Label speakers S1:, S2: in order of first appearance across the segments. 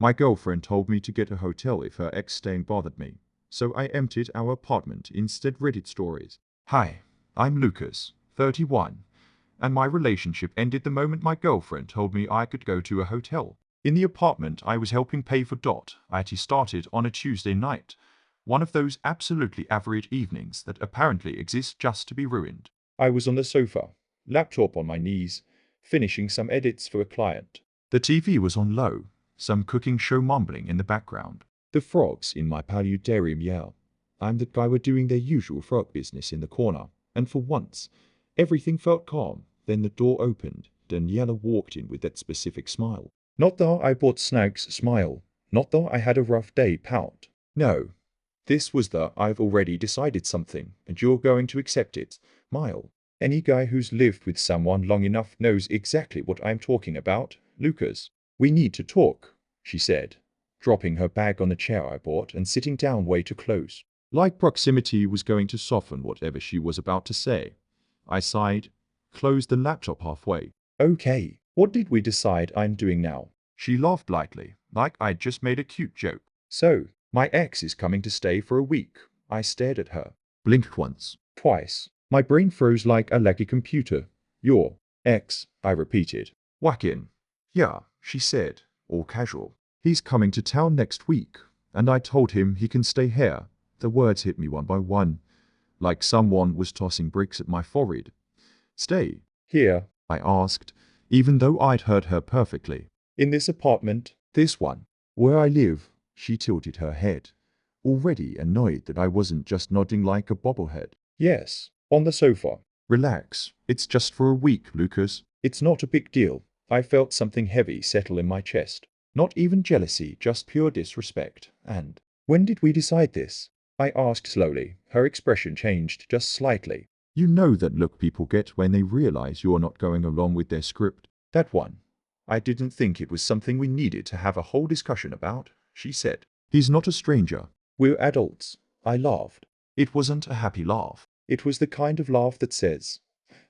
S1: My girlfriend told me to get a hotel if her ex staying bothered me, so I emptied our apartment instead. Reddit stories. Hi, I'm Lucas, 31, and my relationship ended the moment my girlfriend told me I could go to a hotel. In the apartment I was helping pay for. It started on a Tuesday night, one of those absolutely average evenings that apparently exist just to be ruined. I was on the sofa, laptop on my knees, finishing some edits for a client. The TV was on low, some cooking show mumbling in the background. The frogs in my paludarium yell. I'm that guy were doing their usual frog business in the corner, and for once, everything felt calm. Then the door opened, Daniela walked in with that specific smile. Not though I bought snacks smile, not though I had a rough day pout. No. This was the I've already decided something, and you're going to accept it, Mile. Any guy who's lived with someone long enough knows exactly what I'm talking about, Lucas. We need to talk, she said, dropping her bag on the chair I bought and sitting down way too close. Like proximity was going to soften whatever she was about to say. I sighed, closed the laptop halfway. Okay, what did we decide I'm doing now? She laughed lightly, like I'd just made a cute joke. So, my ex is coming to stay for a week. I stared at her. Blinked once. Twice. My brain froze like a laggy computer. Your ex, I repeated. Whack in. Yeah, she said, all casual. He's coming to town next week, and I told him he can stay here. The words hit me one by one, like someone was tossing bricks at my forehead. Stay here, I asked, even though I'd heard her perfectly. In this apartment, this one, where I live. She tilted her head, already annoyed that I wasn't just nodding like a bobblehead. Yes, on the sofa. Relax, it's just for a week, Lucas. It's not a big deal. I felt something heavy settle in my chest. Not even jealousy, just pure disrespect. And when did we decide this? I asked slowly. Her expression changed just slightly. You know that look people get when they realize you're not going along with their script. That one. I didn't think it was something we needed to have a whole discussion about, she said. He's not a stranger. We're adults. I laughed. It wasn't a happy laugh. It was the kind of laugh that says,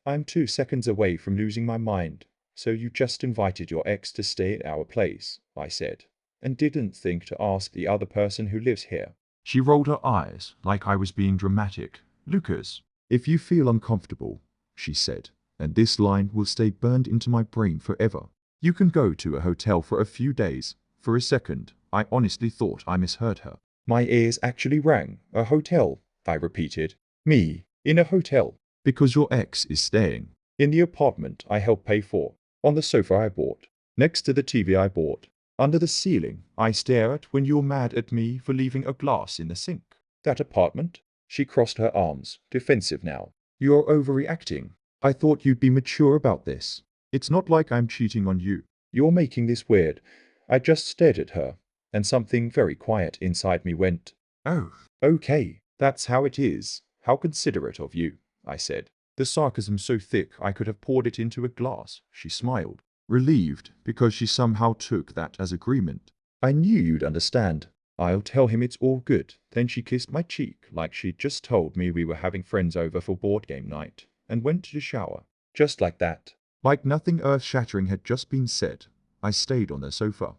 S1: I'm 2 seconds away from losing my mind. So you just invited your ex to stay at our place, I said, and didn't think to ask the other person who lives here. She rolled her eyes like I was being dramatic. Lucas, if you feel uncomfortable, she said, and this line will stay burned into my brain forever, you can go to a hotel for a few days. For a second, I honestly thought I misheard her. My ears actually rang. A hotel, I repeated. Me, in a hotel. Because your ex is staying. In the apartment I helped pay for. On the sofa I bought. Next to the TV I bought. Under the ceiling I stare at when you're mad at me for leaving a glass in the sink. That apartment? She crossed her arms, defensive now. You're overreacting. I thought you'd be mature about this. It's not like I'm cheating on you. You're making this weird. I just stared at her, and something very quiet inside me went, oh, okay, that's how it is. How considerate of you, I said. The sarcasm so thick I could have poured it into a glass. She smiled, relieved, because she somehow took that as agreement. I knew you'd understand. I'll tell him it's all good. Then she kissed my cheek like she'd just told me we were having friends over for board game night, and went to the shower. Just like that. Like nothing earth-shattering had just been said, I stayed on the sofa.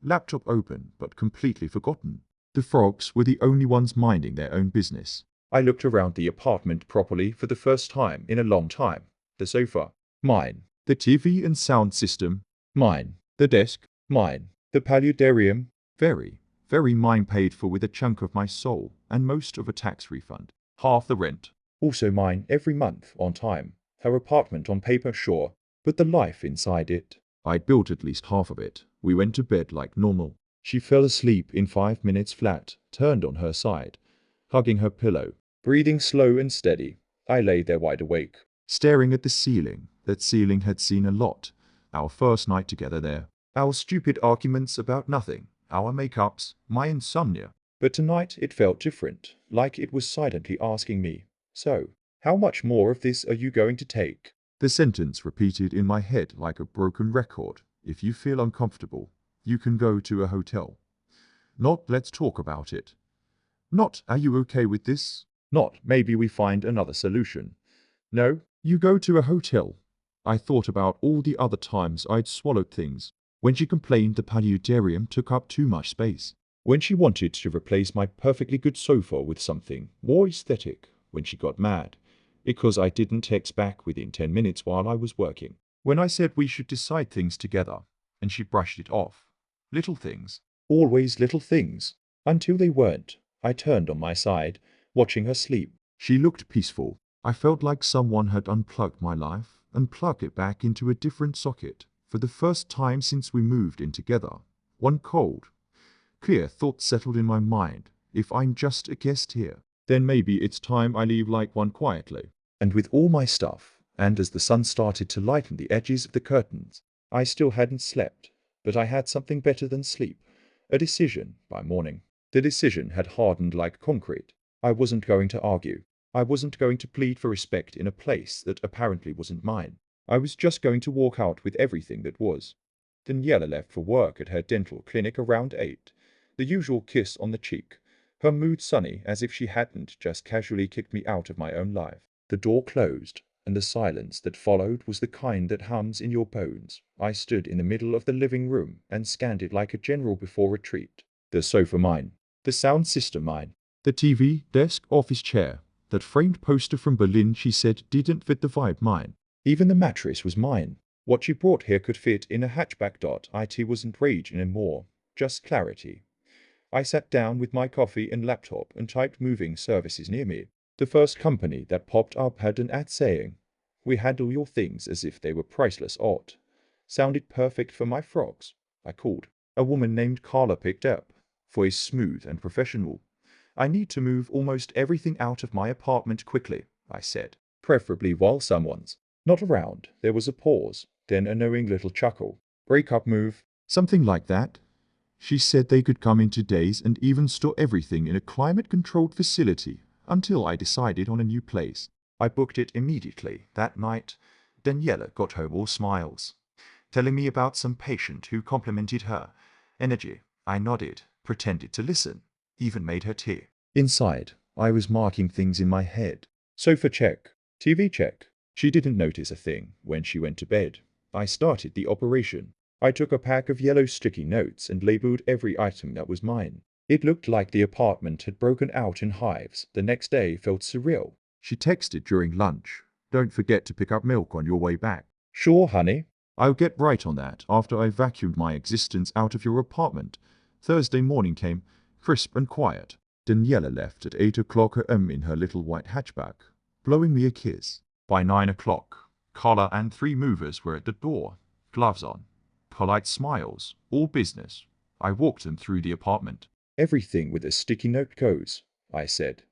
S1: Laptop open, but completely forgotten. The frogs were the only ones minding their own business. I looked around the apartment properly for the first time in a long time. The sofa, mine. The TV and sound system, mine. The desk, mine. The paludarium, very mine, paid for with a chunk of my soul and most of a tax refund. Half the rent, also mine every month on time. Her apartment on paper, sure, but the life inside it. I'd built at least half of it. We went to bed like normal. She fell asleep in 5 minutes flat, turned on her side, hugging her pillow, breathing slow and steady. I lay there wide awake, staring at the ceiling. That ceiling had seen a lot. Our first night together there. Our stupid arguments about nothing. Our makeups. My insomnia. But tonight it felt different, like it was silently asking me, so, how much more of this are you going to take? The sentence repeated in my head like a broken record. If you feel uncomfortable, you can go to a hotel. Not let's talk about it. Not are you okay with this? Not maybe we find another solution. No, you go to a hotel. I thought about all the other times I'd swallowed things. When she complained the paludarium took up too much space. When she wanted to replace my perfectly good sofa with something more aesthetic. When she got mad because I didn't text back within 10 minutes while I was working. When I said we should decide things together, and she brushed it off. Little things. Always little things. Until they weren't. I turned on my side, watching her sleep. She looked peaceful. I felt like someone had unplugged my life and plugged it back into a different socket. For the first time since we moved in together, one cold, clear thought settled in my mind. If I'm just a guest here, then maybe it's time I leave like one quietly. And with all my stuff, and as the sun started to lighten the edges of the curtains, I still hadn't slept, but I had something better than sleep. A decision by morning. The decision had hardened like concrete. I wasn't going to argue. I wasn't going to plead for respect in a place that apparently wasn't mine. I was just going to walk out with everything that was. Daniela left for work at her dental clinic around 8. The usual kiss on the cheek. Her mood sunny as if she hadn't just casually kicked me out of my own life. The door closed, and the silence that followed was the kind that hums in your bones. I stood in the middle of the living room and scanned it like a general before retreat. The sofa mine. The sound system mine. The TV, desk, office chair. That framed poster from Berlin she said didn't fit the vibe mine. Even the mattress was mine. What she brought here could fit in a hatchback. It wasn't rage anymore, just clarity. I sat down with my coffee and laptop and typed moving services near me. The first company that popped up had an ad saying, "We handle your things as if they were priceless art." Sounded perfect for my frogs. I called. A woman named Carla picked up. Voice smooth and professional. "I need to move almost everything out of my apartment quickly," I said. "Preferably while someone's not around." There was a pause, then a knowing little chuckle. "Breakup move." "Something like that." She said they could come in 2 days and even store everything in a climate-controlled facility until I decided on a new place. I booked it immediately. That night, Daniela got home all smiles, telling me about some patient who complimented her energy. I nodded, pretended to listen, even made her tea. Inside, I was marking things in my head. Sofa check. TV check. She didn't notice a thing when she went to bed. I started the operation. I took a pack of yellow sticky notes and labeled every item that was mine. It looked like the apartment had broken out in hives. The next day felt surreal. She texted during lunch. "Don't forget to pick up milk on your way back." "Sure, honey. I'll get right on that after I vacuumed my existence out of your apartment." Thursday morning came, crisp and quiet. Daniela left at 8 o'clock a.m. in her little white hatchback, blowing me a kiss. By 9 o'clock, Carla and 3 movers were at the door, gloves on. Polite smiles, all business. I walked them through the apartment. "Everything with a sticky note goes," I said.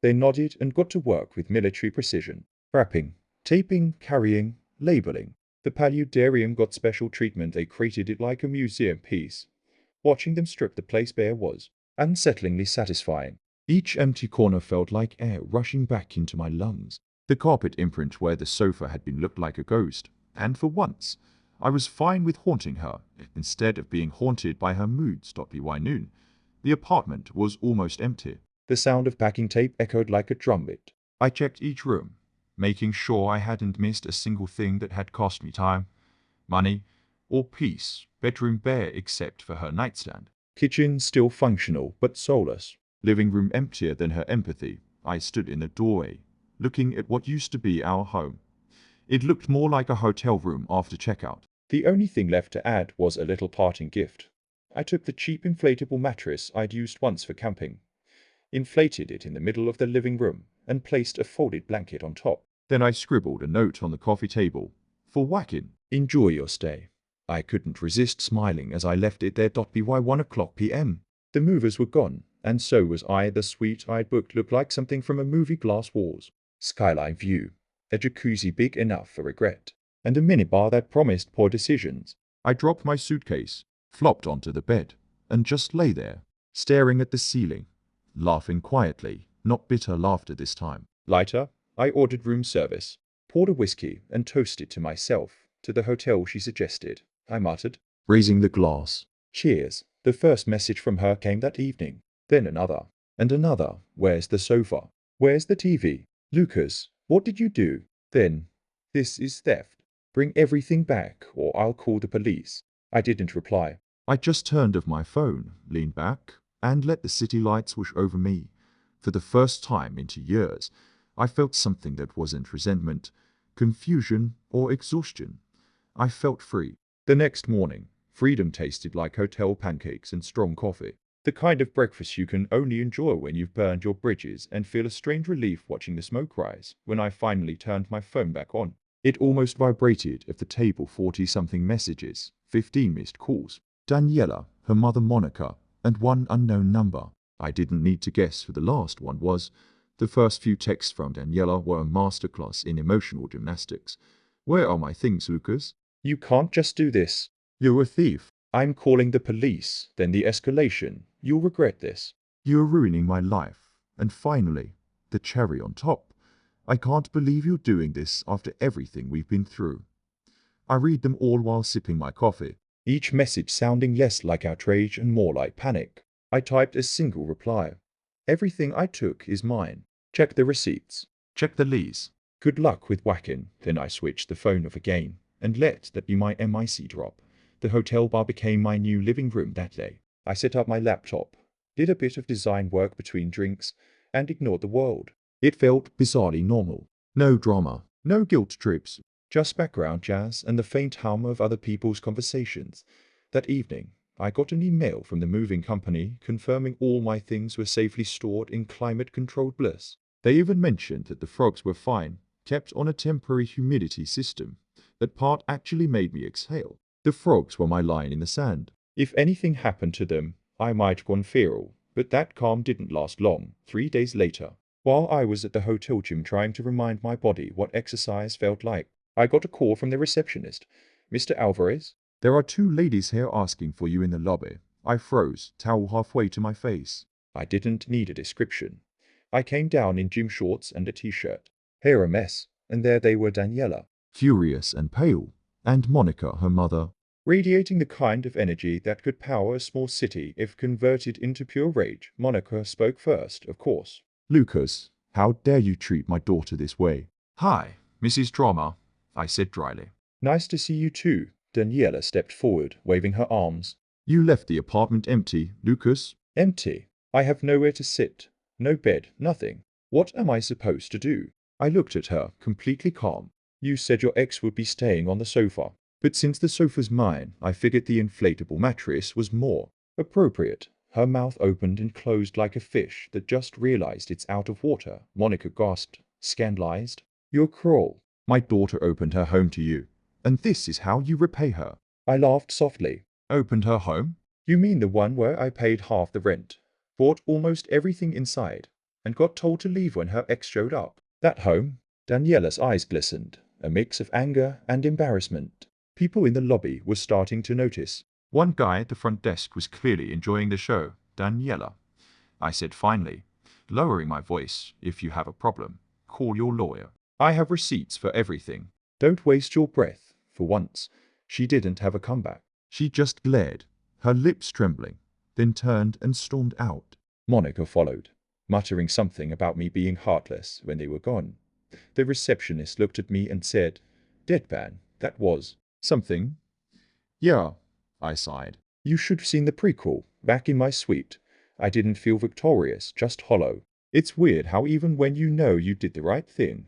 S1: They nodded and got to work with military precision. Wrapping, taping, carrying, labeling. The paludarium got special treatment. They created it like a museum piece. Watching them strip the place bare was unsettlingly satisfying. Each empty corner felt like air rushing back into my lungs. The carpet imprint where the sofa had been looked like a ghost, and for once, I was fine with haunting her, instead of being haunted by her moods. By noon, the apartment was almost empty. The sound of packing tape echoed like a drumbeat. I checked each room, making sure I hadn't missed a single thing that had cost me time, money, or peace. Bedroom bare except for her nightstand. Kitchen still functional but soulless. Living room emptier than her empathy. I stood in the doorway, looking at what used to be our home. It looked more like a hotel room after checkout. The only thing left to add was a little parting gift. I took the cheap inflatable mattress I'd used once for camping, inflated it in the middle of the living room, and placed a folded blanket on top. Then I scribbled a note on the coffee table. "For Whackin', enjoy your stay." I couldn't resist smiling as I left it there. By 1 o'clock p.m. The movers were gone, and so was I. The suite I'd booked looked like something from a movie. Glass walls, skyline view, a jacuzzi big enough for regret, and a minibar that promised poor decisions. I dropped my suitcase, flopped onto the bed, and just lay there, staring at the ceiling, laughing quietly, not bitter laughter this time. Later, I ordered room service, poured a whiskey, and toasted to myself. To the hotel she suggested, I muttered, raising the glass. "Cheers." The first message from her came that evening. Then another, and another. "Where's the sofa? Where's the TV? Lucas, what did you do?" Then, "This is theft. Bring everything back or I'll call the police." I didn't reply. I just turned off my phone, leaned back, and let the city lights wash over me. For the first time in 2 years, I felt something that wasn't resentment, confusion, or exhaustion. I felt free. The next morning, freedom tasted like hotel pancakes and strong coffee. The kind of breakfast you can only enjoy when you've burned your bridges and feel a strange relief watching the smoke rise. When I finally turned my phone back on, it almost vibrated at the table. 40-something messages, 15 missed calls. Daniela, her mother Monica, and one unknown number. I didn't need to guess who the last one was. The first few texts from Daniela were a masterclass in emotional gymnastics. Where are my things, Lucas? You can't just do this. You're a thief. I'm calling the police. Then the escalation. You'll regret this. You're ruining my life. And finally, the cherry on top. I can't believe you're doing this after everything we've been through. I read them all while sipping my coffee, each message sounding less like outrage and more like panic. I typed a single reply. Everything I took is mine. Check the receipts. Check the lease. Good luck with whacking. Then I switched the phone off again and let that be my MIC drop. The hotel bar became my new living room that day. I set up my laptop, did a bit of design work between drinks, and ignored the world. It felt bizarrely normal. No drama, no guilt trips, just background jazz and the faint hum of other people's conversations. That evening, I got an email from the moving company confirming all my things were safely stored in climate-controlled bliss. They even mentioned that the frogs were fine, kept on a temporary humidity system. That part actually made me exhale. The frogs were my line in the sand. If anything happened to them, I might gone feral. But that calm didn't last long. 3 days later, while I was at the hotel gym trying to remind my body what exercise felt like, I got a call from the receptionist. Mr. Alvarez? There are 2 ladies here asking for you in the lobby. I froze, towel halfway to my face. I didn't need a description. I came down in gym shorts and a t-shirt. Hair a mess, and there they were, Daniela, furious and pale, and Monica, her mother, radiating the kind of energy that could power a small city if converted into pure rage. Monica spoke first, of course. Lucas, how dare you treat my daughter this way? Hi, Mrs. Drama, I said dryly. Nice to see you too. Daniela stepped forward, waving her arms. You left the apartment empty, Lucas. Empty. I have nowhere to sit. No bed, nothing. What am I supposed to do? I looked at her, completely calm. You said your ex would be staying on the sofa. But since the sofa's mine, I figured the inflatable mattress was more appropriate. Her mouth opened and closed like a fish that just realized it's out of water. Monica gasped, scandalized. You're cruel. My daughter opened her home to you, and this is how you repay her. I laughed softly. Opened her home? You mean the one where I paid half the rent, bought almost everything inside, and got told to leave when her ex showed up? That home? Daniela's eyes glistened, a mix of anger and embarrassment. People in the lobby were starting to notice. One guy at the front desk was clearly enjoying the show. Daniela, I said finally, lowering my voice, if you have a problem, call your lawyer. I have receipts for everything. Don't waste your breath. For once, she didn't have a comeback. She just glared, her lips trembling, then turned and stormed out. Monica followed, muttering something about me being heartless when they were gone. The receptionist looked at me and said, deadpan, that was something. Yeah, I sighed. You should have seen the prequel, back in my suite. I didn't feel victorious, just hollow. It's weird how even when you know you did the right thing,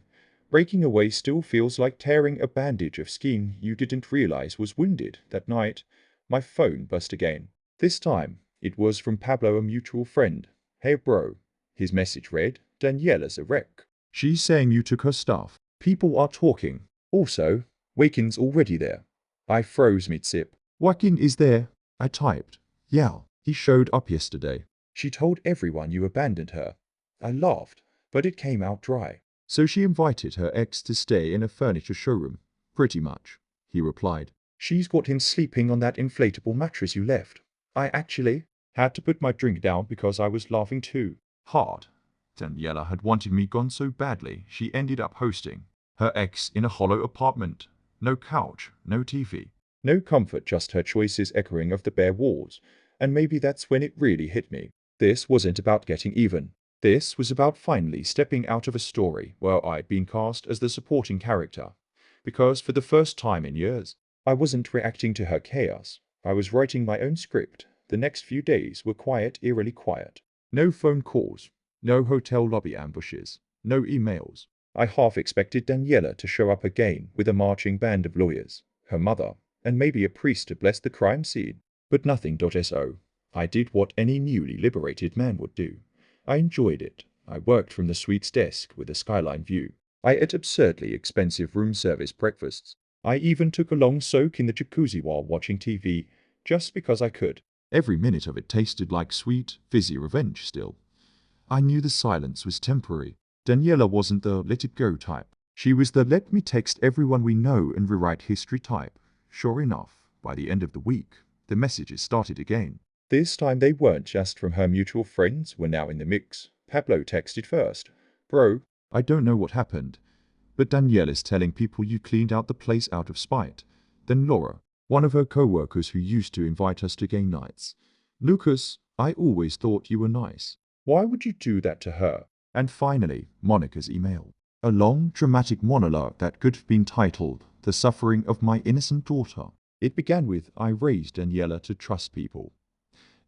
S1: breaking away still feels like tearing a bandage of skin you didn't realize was wounded. That night, my phone buzzed again. This time, it was from Pablo, a mutual friend. Hey bro. His message read, Daniela's a wreck. She's saying you took her stuff. People are talking. Also, Wakin's already there. I froze mid-sip. Wakin is there, I typed. Yeah, he showed up yesterday. She told everyone you abandoned her. I laughed, but it came out dry. So she invited her ex to stay in a furniture showroom. Pretty much, he replied. She's got him sleeping on that inflatable mattress you left. I actually had to put my drink down because I was laughing too hard. Daniela had wanted me gone so badly she ended up hosting her ex in a hollow apartment. No couch, no TV, no comfort, just her choices echoing of the bare walls. And maybe that's when it really hit me. This wasn't about getting even. This was about finally stepping out of a story where I'd been cast as the supporting character. Because for the first time in years, I wasn't reacting to her chaos. I was writing my own script. The next few days were quiet, eerily quiet. No phone calls, no hotel lobby ambushes, no emails. I half expected Daniela to show up again with a marching band of lawyers, her mother, and maybe a priest to bless the crime scene. But nothing. So I did what any newly liberated man would do. I enjoyed it. I worked from the suite's desk with a skyline view. I ate absurdly expensive room service breakfasts. I even took a long soak in the jacuzzi while watching TV, just because I could. Every minute of it tasted like sweet, fizzy revenge still. I knew the silence was temporary. Daniela wasn't the let it go type. She was the let me text everyone we know and rewrite history type. Sure enough, by the end of the week, the messages started again. This time they weren't just from her mutual friends, were now in the mix. Pablo texted first. Bro, I don't know what happened, but Daniela's telling people you cleaned out the place out of spite. Then Laura, one of her co-workers who used to invite us to game nights. Lucas, I always thought you were nice. Why would you do that to her? And finally, Monica's email. A long, dramatic monologue that could have been titled, The Suffering of My Innocent Daughter. It began with, I raised Daniela to trust people.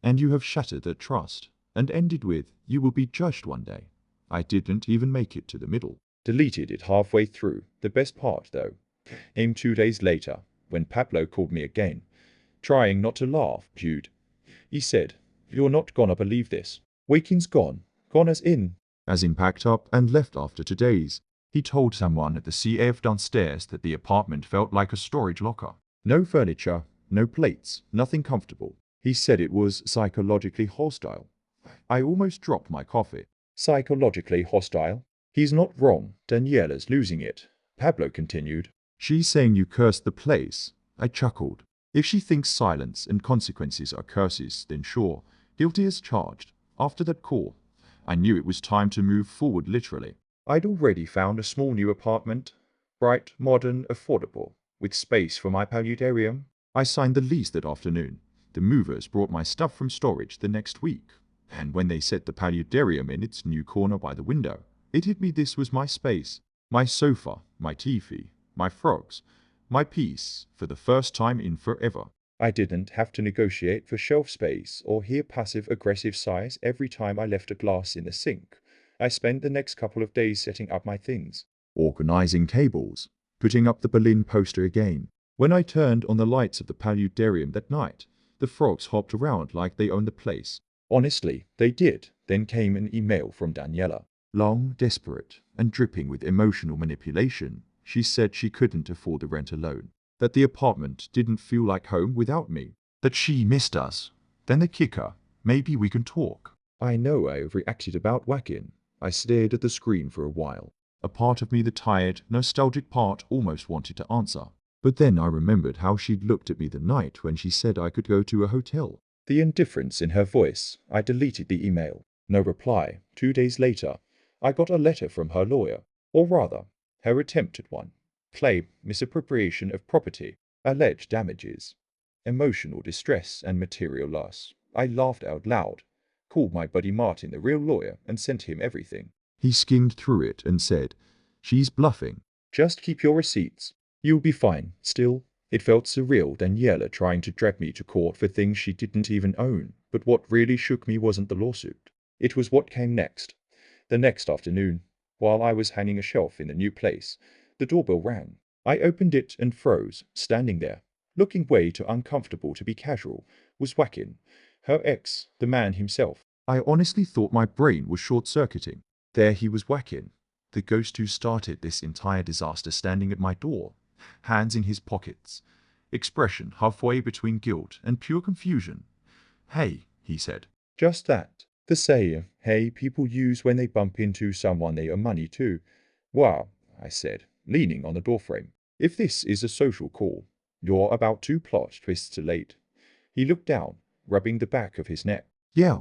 S1: And you have shattered that trust. And ended with, you will be judged one day. I didn't even make it to the middle. Deleted it halfway through. The best part, though, came 2 days later, when Pablo called me again. Trying not to laugh, Jude. He said, you're not gonna believe this. Waking's gone. Gone as in packed up and left after 2 days. He told someone at the CF downstairs that the apartment felt like a storage locker. No furniture, no plates, nothing comfortable. He said it was psychologically hostile. I almost dropped my coffee. Psychologically hostile? He's not wrong. Daniela's losing it. Pablo continued. She's saying you cursed the place. I chuckled. If she thinks silence and consequences are curses, then sure, guilty as charged. After that call, I knew it was time to move forward literally. I'd already found a small new apartment. Bright, modern, affordable, with space for my paludarium. I signed the lease that afternoon. The movers brought my stuff from storage the next week. And when they set the paludarium in its new corner by the window, it hit me this was my space. My sofa, my TV, my frogs, my piece, for the first time in forever. I didn't have to negotiate for shelf space or hear passive-aggressive sighs every time I left a glass in the sink. I spent the next couple of days setting up my things. Organizing cables. Putting up the Berlin poster again. When I turned on the lights of the paludarium that night, the frogs hopped around like they owned the place. Honestly, they did. Then came an email from Daniela. Long, desperate, and dripping with emotional manipulation. She said she couldn't afford the rent alone. That the apartment didn't feel like home without me. That she missed us. Then the kicker. Maybe we can talk. I know I overreacted about whacking. I stared at the screen for a while. A part of me, the tired, nostalgic part, almost wanted to answer. But then I remembered how she'd looked at me the night when she said I could go to a hotel. The indifference in her voice. I deleted the email. No reply. 2 days later, I got a letter from her lawyer. Or rather, her attempted one. Claim misappropriation of property, alleged damages, emotional distress and material loss. I laughed out loud, called my buddy Martin the real lawyer and sent him everything. He skimmed through it and said, she's bluffing. Just keep your receipts. You'll be fine. Still, it felt surreal, Daniela trying to drag me to court for things she didn't even own. But what really shook me wasn't the lawsuit. It was what came next. The next afternoon, while I was hanging a shelf in the new place, the doorbell rang. I opened it and froze, standing there, looking way too uncomfortable to be casual, was Joaquin, her ex, the man himself. I honestly thought my brain was short-circuiting. There he was, Joaquin, the ghost who started this entire disaster, standing at my door, hands in his pockets, expression halfway between guilt and pure confusion. Hey, he said. Just that. The saying, hey, people use when they bump into someone they owe money to. Wow, I said, leaning on the doorframe. If this is a social call, you're about 2 plot twists too late. He looked down, rubbing the back of his neck. Yeah.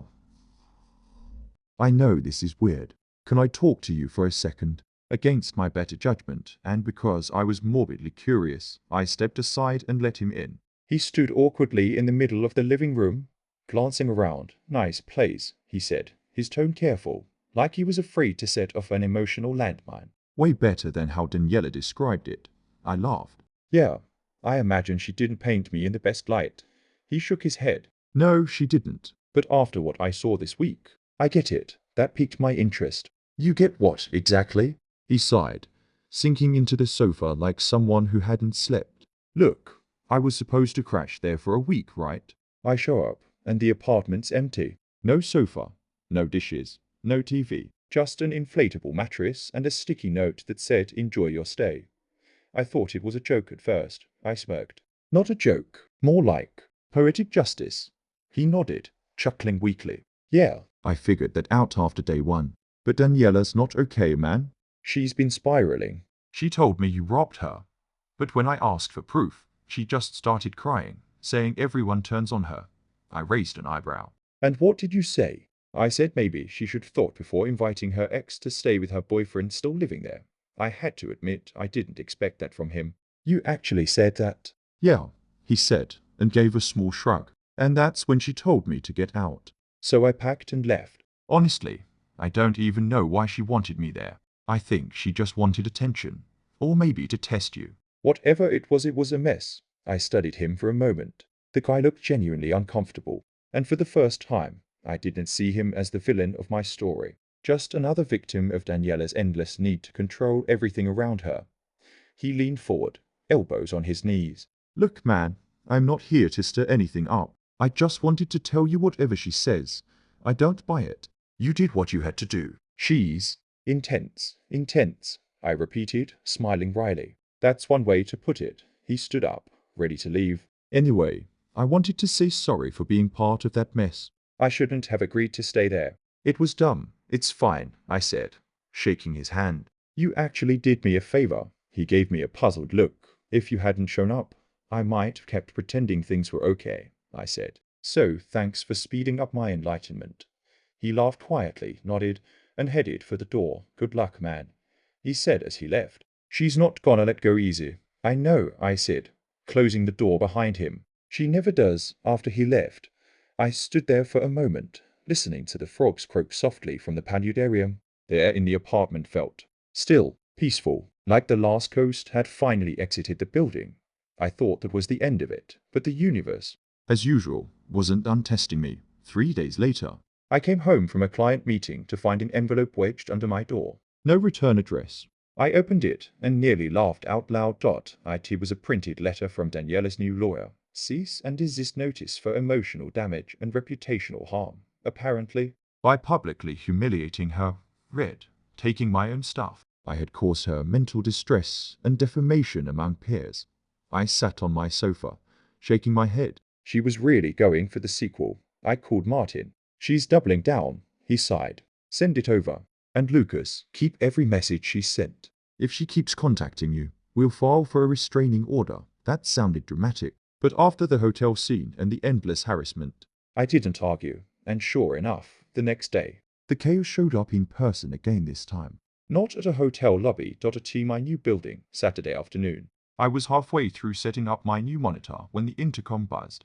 S1: I know this is weird. Can I talk to you for a second? Against my better judgment, and because I was morbidly curious, I stepped aside and let him in. He stood awkwardly in the middle of the living room, glancing around. Nice place, he said, his tone careful, like he was afraid to set off an emotional landmine. Way better than how Daniela described it. I laughed. Yeah, I imagine she didn't paint me in the best light. He shook his head. No, she didn't. But after what I saw this week, I get it. That piqued my interest. You get what, exactly? He sighed, sinking into the sofa like someone who hadn't slept. Look, I was supposed to crash there for a week, right? I show up, and the apartment's empty. No sofa, no dishes, no TV, just an inflatable mattress and a sticky note that said, "Enjoy your stay." I thought it was a joke at first. I smirked. Not a joke, more like poetic justice. He nodded, chuckling weakly. Yeah, I figured that out after day one. But Daniela's not okay, man. She's been spiraling. She told me you robbed her. But when I asked for proof, she just started crying, saying everyone turns on her. I raised an eyebrow. And what did you say? I said maybe she should thought before inviting her ex to stay with her boyfriend still living there. I had to admit I didn't expect that from him. You actually said that? Yeah, he said, and gave a small shrug. And that's when she told me to get out. So I packed and left. Honestly, I don't even know why she wanted me there. I think she just wanted attention. Or maybe to test you. Whatever it was a mess. I studied him for a moment. The guy looked genuinely uncomfortable. And for the first time, I didn't see him as the villain of my story. Just another victim of Daniela's endless need to control everything around her. He leaned forward, elbows on his knees. Look, man, I'm not here to stir anything up. I just wanted to tell you whatever she says. I don't buy it. You did what you had to do. She's intense, intense, I repeated, smiling wryly. That's one way to put it. He stood up, ready to leave. Anyway, I wanted to say sorry for being part of that mess. I shouldn't have agreed to stay there. It was dumb. It's fine, I said, shaking his hand. You actually did me a favor. He gave me a puzzled look. If you hadn't shown up, I might have kept pretending things were okay, I said. So, thanks for speeding up my enlightenment. He laughed quietly, nodded, and headed for the door. Good luck, man, he said as he left. She's not gonna let go easy. I know, I said, closing the door behind him. She never does, after he left. I stood there for a moment, listening to the frogs croak softly from the paludarium. The air in the apartment felt still, peaceful, like the last ghost had finally exited the building. I thought that was the end of it, but the universe, as usual, wasn't done testing me. 3 days later, I came home from a client meeting to find an envelope wedged under my door. No return address. I opened it and nearly laughed out loud. It was a printed letter from Daniela's new lawyer. Cease and desist notice for emotional damage and reputational harm, apparently, by publicly humiliating her. Read, taking my own stuff. I had caused her mental distress and defamation among peers. I sat on my sofa, shaking my head. She was really going for the sequel. I called Martin. She's doubling down, he sighed. Send it over. And Lucas, keep every message she sent. If she keeps contacting you, we'll file for a restraining order. That sounded dramatic. But after the hotel scene and the endless harassment, I didn't argue. And sure enough, the next day, the chaos showed up in person again this time. Not at a hotel lobby. At my new building, Saturday afternoon. I was halfway through setting up my new monitor when the intercom buzzed.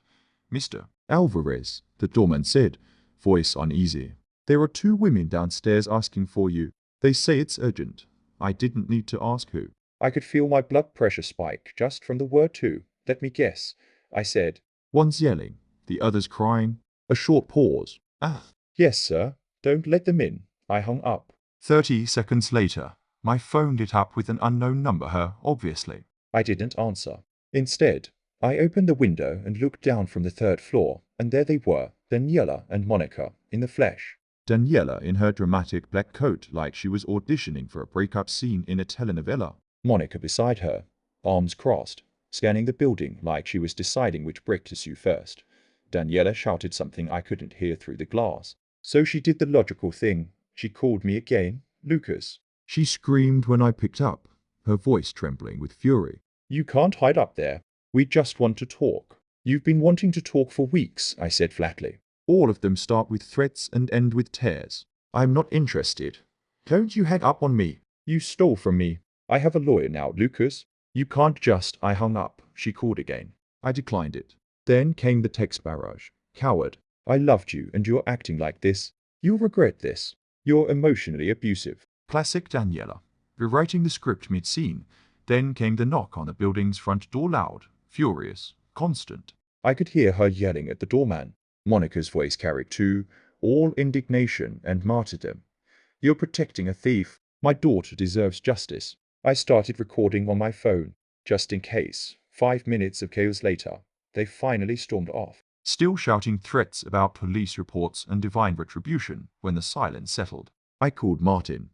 S1: Mr. Alvarez, the doorman said, voice uneasy. There are 2 women downstairs asking for you. They say it's urgent. I didn't need to ask who. I could feel my blood pressure spike just from the word two. Let me guess, I said. One's yelling, the other's crying. A short pause. Ah. Yes, sir. Don't let them in. I hung up. 30 seconds later, my phone lit up with an unknown number. Her, obviously. I didn't answer. Instead, I opened the window and looked down from the 3rd floor, and there they were, Daniela and Monica, in the flesh. Daniela in her dramatic black coat like she was auditioning for a breakup scene in a telenovela. Monica beside her, arms crossed, scanning the building like she was deciding which brick to sew first. Daniela shouted something I couldn't hear through the glass. So she did the logical thing. She called me again, Lucas. She screamed when I picked up, her voice trembling with fury. You can't hide up there. We just want to talk. You've been wanting to talk for weeks, I said flatly. All of them start with threats and end with tears. I'm not interested. Don't you hang up on me. You stole from me. I have a lawyer now, Lucas. You can't just. I hung up. She called again. I declined it. Then came the text barrage. Coward. I loved you and you're acting like this. You'll regret this. You're emotionally abusive. Classic Daniela. Rewriting the script mid-scene. Then came the knock on the building's front door, loud, furious, constant. I could hear her yelling at the doorman. Monica's voice carried too, all indignation and martyrdom. "You're protecting a thief. My daughter deserves justice." I started recording on my phone, just in case. 5 minutes of chaos later, they finally stormed off, still shouting threats about police reports and divine retribution when the silence settled. I called Martin.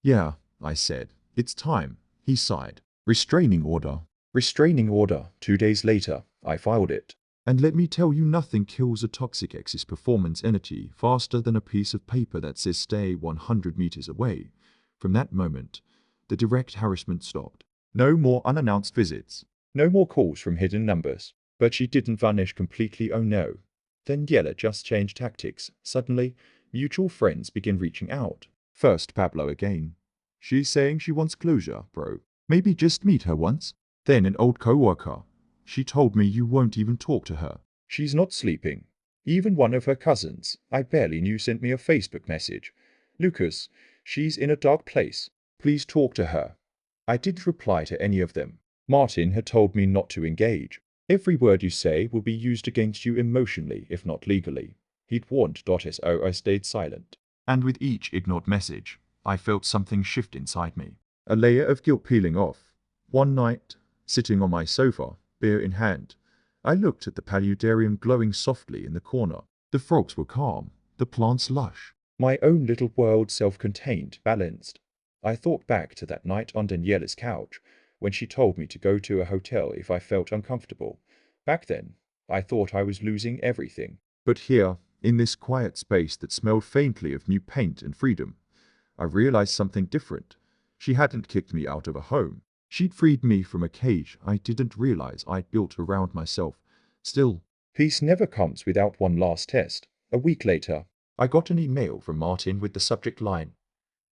S1: "Yeah," I said. "It's time." He sighed. "Restraining order." Restraining order. 2 days later, I filed it. And let me tell you, nothing kills a toxic ex's performance entity faster than a piece of paper that says stay 100 meters away. From that moment, the direct harassment stopped. No more unannounced visits. No more calls from hidden numbers. But she didn't vanish completely, oh no. Daniela just changed tactics. Suddenly, mutual friends begin reaching out. First Pablo again. "She's saying she wants closure, bro. Maybe just meet her once." Then an old coworker. "She told me you won't even talk to her. She's not sleeping." Even one of her cousins I barely knew sent me a Facebook message. "Lucas, she's in a dark place. Please talk to her." I didn't reply to any of them. Martin had told me not to engage. Every word you say will be used against you emotionally, if not legally. He'd warned. So I stayed silent. And with each ignored message, I felt something shift inside me. A layer of guilt peeling off. One night, sitting on my sofa, beer in hand, I looked at the paludarium glowing softly in the corner. The frogs were calm, the plants lush. My own little world self-contained, balanced. I thought back to that night on Daniela's couch, when she told me to go to a hotel if I felt uncomfortable. Back then, I thought I was losing everything. But here, in this quiet space that smelled faintly of new paint and freedom, I realized something different. She hadn't kicked me out of a home. She'd freed me from a cage I didn't realize I'd built around myself. Still, peace never comes without one last test. A week later, I got an email from Martin with the subject line,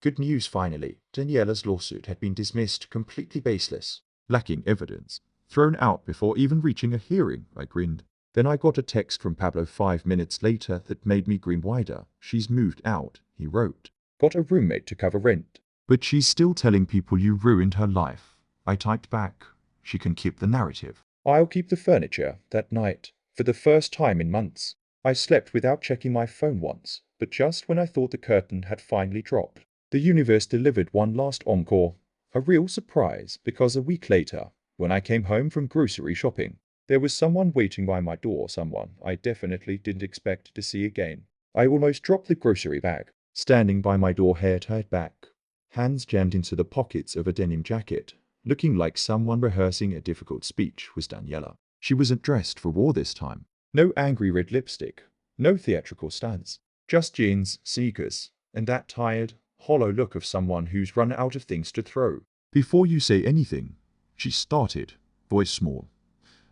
S1: "Good news finally. Daniela's lawsuit had been dismissed, completely baseless, lacking evidence, thrown out before even reaching a hearing." I grinned. Then I got a text from Pablo 5 minutes later that made me grin wider. "She's moved out," he wrote. "Got a roommate to cover rent. But she's still telling people you ruined her life." I typed back, "She can keep the narrative. I'll keep the furniture." That night, for the first time in months, I slept without checking my phone once, but just when I thought the curtain had finally dropped. The universe delivered one last encore. A real surprise, because a week later, when I came home from grocery shopping, there was someone waiting by my door, someone I definitely didn't expect to see again. I almost dropped the grocery bag. Standing by my door, hair tied back, hands jammed into the pockets of a denim jacket, looking like someone rehearsing a difficult speech, was Daniela. She wasn't dressed for war this time. No angry red lipstick, no theatrical stunts, just jeans, sneakers, and that tired, hollow look of someone who's run out of things to throw. "Before you say anything," she started, voice small,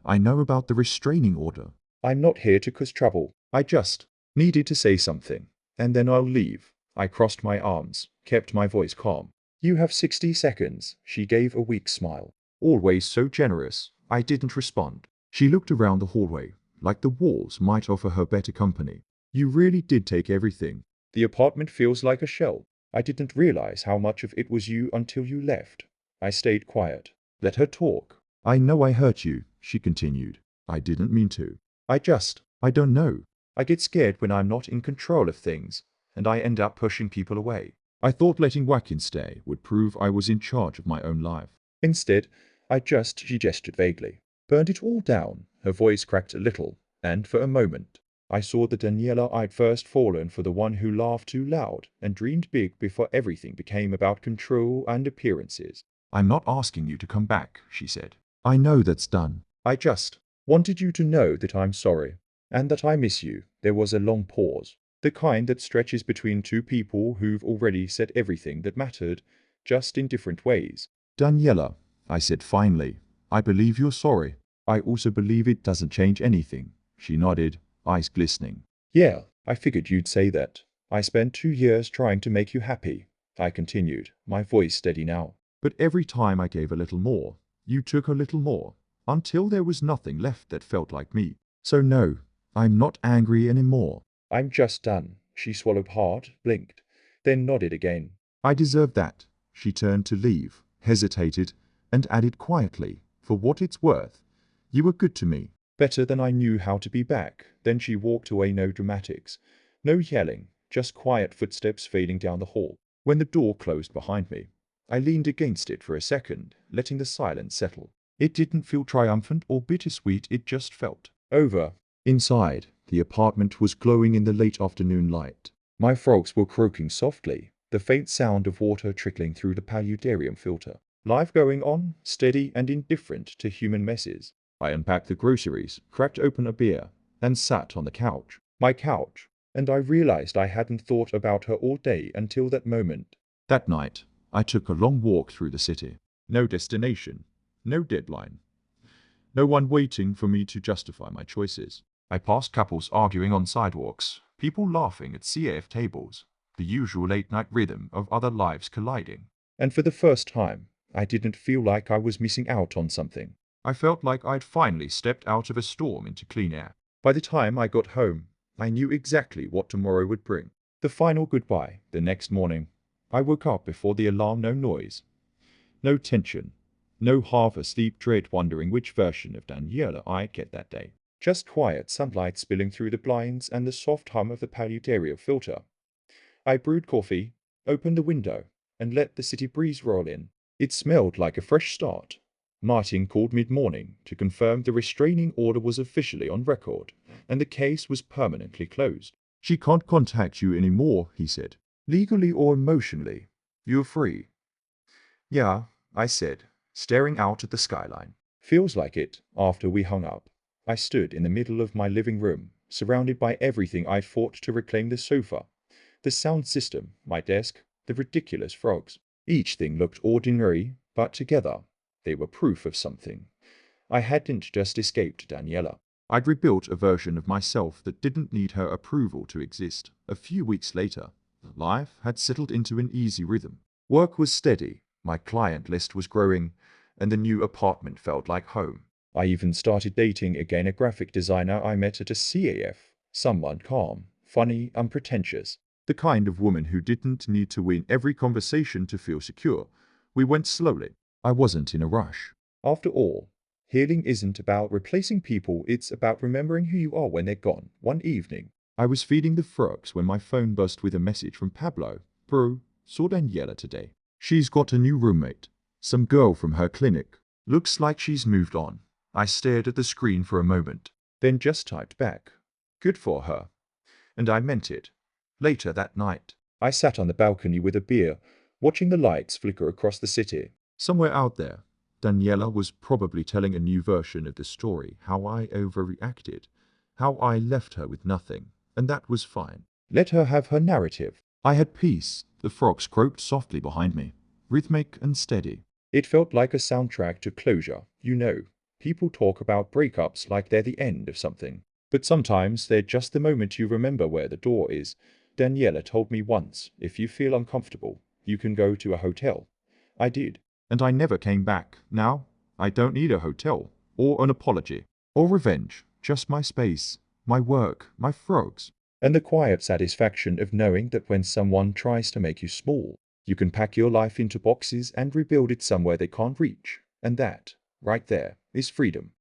S1: "I know about the restraining order." "I'm not here to cause trouble. I just needed to say something, and then I'll leave." I crossed my arms, kept my voice calm. "You have 60 seconds, she gave a weak smile. Always so generous. I didn't respond. She looked around the hallway, like the walls might offer her better company. "You really did take everything. The apartment feels like a shell. I didn't realize how much of it was you until you left." I stayed quiet. Let her talk. "I know I hurt you," she continued. "I didn't mean to. I don't know. I get scared when I'm not in control of things, and I end up pushing people away. I thought letting Watkins stay would prove I was in charge of my own life. Instead, she gestured vaguely, burned it all down." Her voice cracked a little, and for a moment, I saw the Daniela I'd first fallen for, the one who laughed too loud and dreamed big before everything became about control and appearances. "I'm not asking you to come back," she said. "I know that's done. I just wanted you to know that I'm sorry, and that I miss you." There was a long pause, the kind that stretches between two people who've already said everything that mattered, just in different ways. "Daniela," I said finally, "I believe you're sorry. I also believe it doesn't change anything." She nodded, eyes glistening. "Yeah, I figured you'd say that. I spent 2 years trying to make you happy," I continued, my voice steady now. "But every time I gave a little more, you took a little more, until there was nothing left that felt like me. So no, I'm not angry anymore. I'm just done." She swallowed hard, blinked, then nodded again. "I deserve that." She turned to leave, hesitated, and added quietly, "For what it's worth, you were good to me." better than I knew how to be back. Then she walked away, no dramatics, no yelling, just quiet footsteps fading down the hall. When the door closed behind me, I leaned against it for a second, letting the silence settle. It didn't feel triumphant or bittersweet, it just felt over. Inside, the apartment was glowing in the late afternoon light. My frogs were croaking softly, the faint sound of water trickling through the paludarium filter. Life going on, steady and indifferent to human messes. I unpacked the groceries, cracked open a beer, and sat on the couch. My couch. And I realized I hadn't thought about her all day until that moment. That night, I took a long walk through the city. No destination, no deadline, no one waiting for me to justify my choices. I passed couples arguing on sidewalks, people laughing at CAF tables, the usual late-night rhythm of other lives colliding. And for the first time, I didn't feel like I was missing out on something. I felt like I'd finally stepped out of a storm into clean air. By the time I got home, I knew exactly what tomorrow would bring. The final goodbye. The next morning, I woke up before the alarm. No noise, no tension, no half-asleep dread wondering which version of Daniela I'd get that day. Just quiet sunlight spilling through the blinds and the soft hum of the paludarium filter. I brewed coffee, opened the window, and let the city breeze roll in. It smelled like a fresh start. Martin called mid-morning to confirm the restraining order was officially on record, and the case was permanently closed. She can't contact you anymore, he said. Legally or emotionally, you're free. Yeah, I said, staring out at the skyline. Feels like it. After we hung up, I stood in the middle of my living room, surrounded by everything I'd fought to reclaim: the sofa, the sound system, my desk, the ridiculous frogs. Each thing looked ordinary, but together, they were proof of something. I hadn't just escaped Daniela. I'd rebuilt a version of myself that didn't need her approval to exist. A few weeks later, life had settled into an easy rhythm. Work was steady, my client list was growing, and the new apartment felt like home. I even started dating again, a graphic designer I met at a CAF. Someone calm, funny, unpretentious. The kind of woman who didn't need to win every conversation to feel secure. We went slowly. I wasn't in a rush. After all, healing isn't about replacing people, it's about remembering who you are when they're gone. One evening, I was feeding the frogs when my phone buzzed with a message from Pablo. Bro, saw Daniela today. She's got a new roommate. Some girl from her clinic. Looks like she's moved on. I stared at the screen for a moment, then just typed back, good for her. And I meant it. Later that night, I sat on the balcony with a beer, watching the lights flicker across the city. Somewhere out there, Daniela was probably telling a new version of the story, how I overreacted, how I left her with nothing, and that was fine. Let her have her narrative. I had peace. The frogs croaked softly behind me, rhythmic and steady. It felt like a soundtrack to closure. You know, people talk about breakups like they're the end of something, but sometimes they're just the moment you remember where the door is. Daniela told me once, if you feel uncomfortable, you can go to a hotel. I did. And I never came back. Now, I don't need a hotel, or an apology, or revenge, just my space, my work, my frogs. And the quiet satisfaction of knowing that when someone tries to make you small, you can pack your life into boxes and rebuild it somewhere they can't reach. And that, right there, is freedom.